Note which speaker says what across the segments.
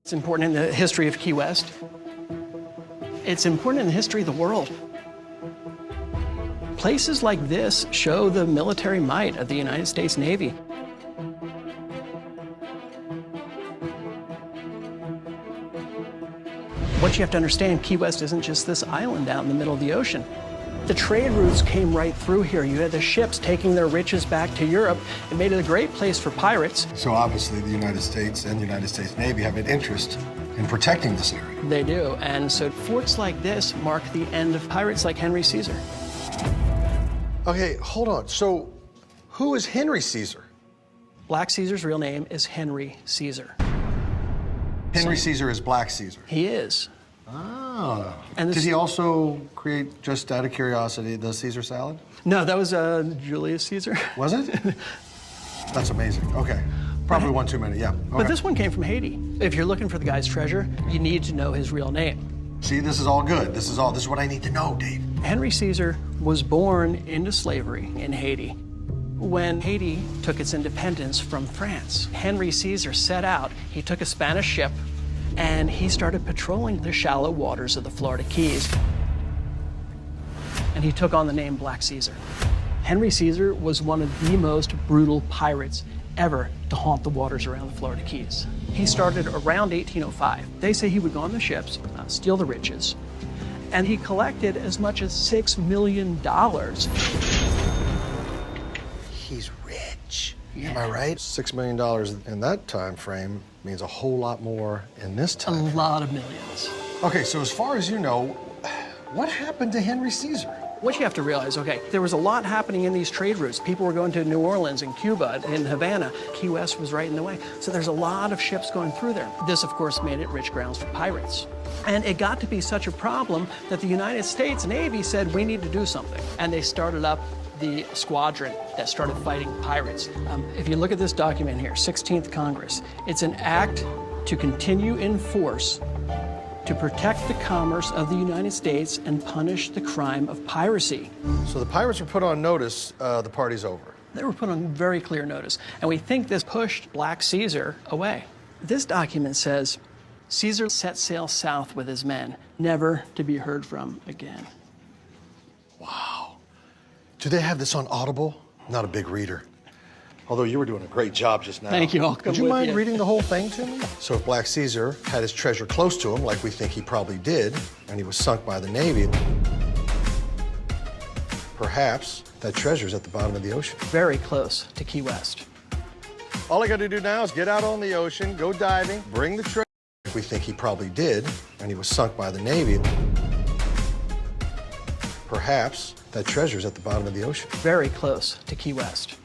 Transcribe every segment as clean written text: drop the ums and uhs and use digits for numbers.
Speaker 1: It's important in the history of Key West. It's important in the history of the world. Places like this show the military might of the United States Navy. What you have to understand, Key West isn't just this island out in the middle of the ocean. The trade routes came right through here. You had the ships taking their riches back to Europe. It made it a great place for pirates.
Speaker 2: So obviously the United States and the United States Navy have an interest in protecting this area.
Speaker 1: They do, and so forts like this mark the end of pirates like Henry Caesar.
Speaker 2: Okay, hold on. So who is Henry Caesar?
Speaker 1: Black Caesar's real name is Henry Caesar.
Speaker 2: Henry Caesar is Black Caesar.
Speaker 1: He is.
Speaker 2: Ah.
Speaker 1: And
Speaker 2: did he also create, just out of curiosity, the Caesar salad?
Speaker 1: No, that was Julius Caesar.
Speaker 2: Was it? That's amazing. Okay. Probably one too many, yeah. Okay.
Speaker 1: But this one came from Haiti. If you're looking for the guy's treasure, you need to know his real name.
Speaker 2: See, this is all good. This is what I need to know, Dave.
Speaker 1: Henry Caesar was born into slavery in Haiti. When Haiti took its independence from France, Henry Caesar set out. He took a Spanish ship, and he started patrolling the shallow waters of the Florida Keys. And he took on the name Black Caesar. Henry Caesar was one of the most brutal pirates ever to haunt the waters around the Florida Keys. He started around 1805. They say he would go on the ships, steal the riches, and he collected as much as $6 million.
Speaker 2: He's rich. Yeah. Am I right? $6 million in that time frame means a whole lot more in this time.
Speaker 1: A lot of millions.
Speaker 2: Okay, so as far as you know, what happened to Henry Caesar?
Speaker 1: What you have to realize, okay, there was a lot happening in these trade routes. People were going to New Orleans and Cuba and Havana. Key West was right in the way. So there's a lot of ships going through there. This, of course, made it rich grounds for pirates. And it got to be such a problem that the United States Navy said, we need to do something. And they started up the squadron that started fighting pirates. If you look at this document here, 16th Congress, it's an act to continue in force to protect the commerce of the United States and punish the crime of piracy.
Speaker 2: So the pirates were put on notice, the party's over.
Speaker 1: They were put on very clear notice, and we think this pushed Black Caesar away. This document says, Caesar set sail south with his men, never to be heard from again.
Speaker 2: Wow. Do they have this on Audible? Not a big reader. Although you were doing a great job just now.
Speaker 1: Thank you. I'll come
Speaker 2: Would you
Speaker 1: with
Speaker 2: mind
Speaker 1: you.
Speaker 2: reading the whole thing to me? So if Black Caesar had his treasure close to him, like we think he probably did, and he was sunk by the Navy, perhaps that treasure's at the bottom of the ocean.
Speaker 1: Very close to Key West.
Speaker 2: All I got to do now is get out on the ocean, go diving, bring the treasure. We think he probably did, and he was sunk by the Navy. Perhaps that treasure's at the bottom of the ocean.
Speaker 1: Very close to Key West.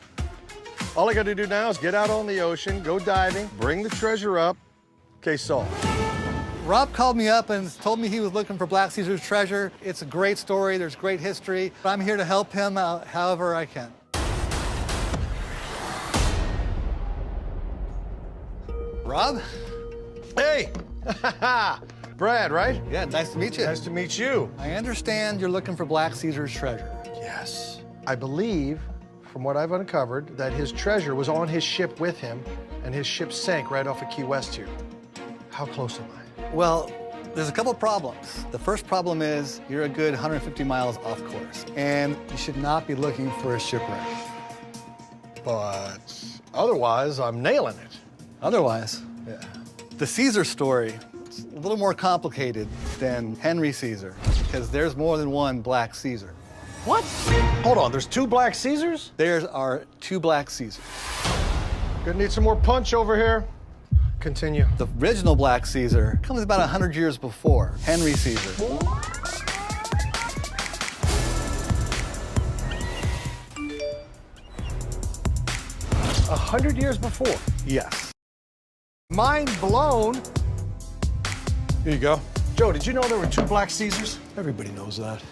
Speaker 2: All I got to do now is get out on the ocean, go diving, bring the treasure up. Okay, solved.
Speaker 3: Rob called me up and told me he was looking for Black Caesar's treasure. It's a great story, there's great history. I'm here to help him out however I can. Rob?
Speaker 2: Hey! Brad, right?
Speaker 3: Yeah, nice to meet you.
Speaker 2: Nice to meet you.
Speaker 3: I understand you're looking for Black Caesar's treasure.
Speaker 2: Yes. I believe, from what I've uncovered, that his treasure was on his ship with him, and his ship sank right off of Key West here. How close am I?
Speaker 3: Well, there's a couple problems. The first problem is you're a good 150 miles off course, and you should not be looking for a shipwreck.
Speaker 2: But otherwise, I'm nailing it.
Speaker 3: Otherwise,
Speaker 2: Yeah.
Speaker 3: the Caesar story is a little more complicated than Henry Caesar, because there's more than one Black Caesar.
Speaker 2: What? Hold on, there's two Black Caesars?
Speaker 3: There are two Black Caesars.
Speaker 2: Gonna need some more punch over here. Continue.
Speaker 3: The original Black Caesar comes about 100 years before Henry Caesar.
Speaker 2: 100 years before.
Speaker 3: Yes.
Speaker 2: Mind blown. Here you go. Joe, did you know there were two Black Caesars?
Speaker 3: Everybody knows that.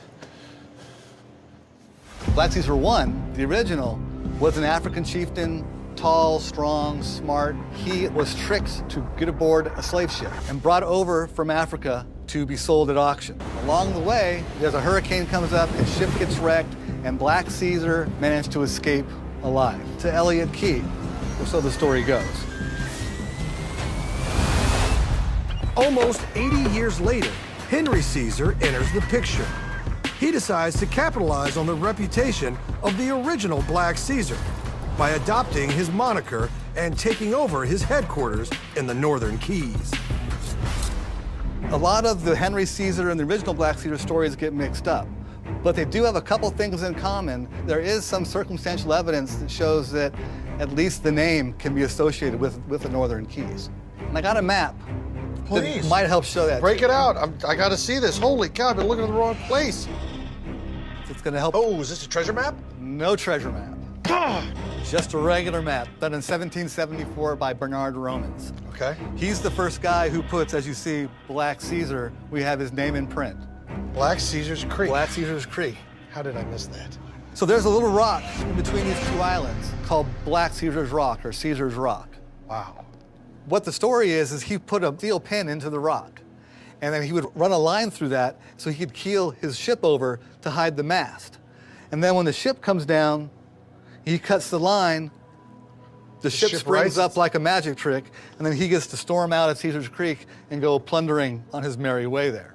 Speaker 3: Black Caesar I, the original, was an African chieftain, tall, strong, smart. He was tricked to get aboard a slave ship and brought over from Africa to be sold at auction. Along the way, there's a hurricane comes up, his ship gets wrecked, and Black Caesar managed to escape alive to Elliott Key, or so the story goes.
Speaker 2: Almost 80 years later, Henry Caesar enters the picture. He decides to capitalize on the reputation of the original Black Caesar by adopting his moniker and taking over his headquarters in the Northern Keys.
Speaker 3: A lot of the Henry Caesar and the original Black Caesar stories get mixed up, but they do have a couple things in common. There is some circumstantial evidence that shows that at least the name can be associated with the Northern Keys. And I got a map.
Speaker 2: Please.
Speaker 3: That might help show that.
Speaker 2: Break it out. I got to see this. Holy cow, I've been looking in the wrong place.
Speaker 3: It's going to help.
Speaker 2: Oh, is this a treasure map?
Speaker 3: No treasure map. Just a regular map done in 1774 by Bernard Romans.
Speaker 2: Okay.
Speaker 3: He's the first guy who puts, as you see, Black Caesar. We have his name in print.
Speaker 2: Black Caesar's Creek.
Speaker 3: Black Caesar's Creek.
Speaker 2: How did I miss that?
Speaker 3: So there's a little rock in between these two islands called Black Caesar's Rock or Caesar's Rock.
Speaker 2: Wow.
Speaker 3: What the story is he put a steel pin into the rock, and then he would run a line through that so he could keel his ship over to hide the mast. And then when the ship comes down, he cuts the line, the ship springs up like a magic trick, and then he gets to storm out of Caesar's Creek and go plundering on his merry way there.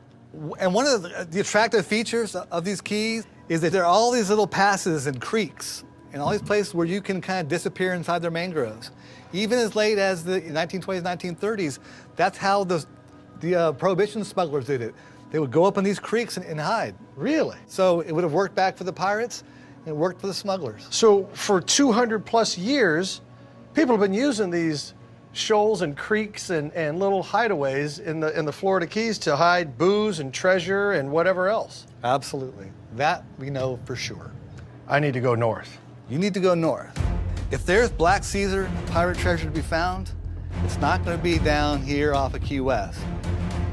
Speaker 3: And one of the attractive features of these keys is that there are all these little passes and creeks and all these places where you can kind of disappear inside their mangroves. Even as late as the 1920s, 1930s, that's how the Prohibition smugglers did it. They would go up in these creeks and hide.
Speaker 2: Really?
Speaker 3: So it would have worked back for the pirates, and it worked for the smugglers.
Speaker 2: So for 200 plus years, people have been using these shoals and creeks and little hideaways in the Florida Keys to hide booze and treasure and whatever else.
Speaker 3: Absolutely. That we know for sure.
Speaker 2: I need to go north.
Speaker 3: You need to go north. If there's Black Caesar pirate treasure to be found, it's not going to be down here off of Key West.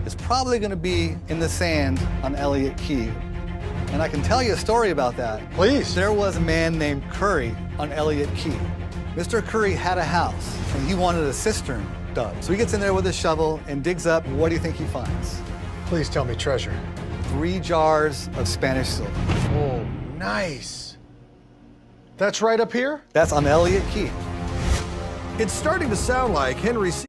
Speaker 3: It's probably going to be in the sand on Elliott Key. And I can tell you a story about that.
Speaker 2: Please.
Speaker 3: There was a man named Curry on Elliott Key. Mr. Curry had a house, and he wanted a cistern dug. So he gets in there with a shovel and digs up. What do you think he finds?
Speaker 2: Please tell me treasure.
Speaker 3: 3 jars of Spanish silver.
Speaker 2: Oh, nice. That's right up here?
Speaker 3: That's on Elliott Key.
Speaker 2: It's starting to sound like Henry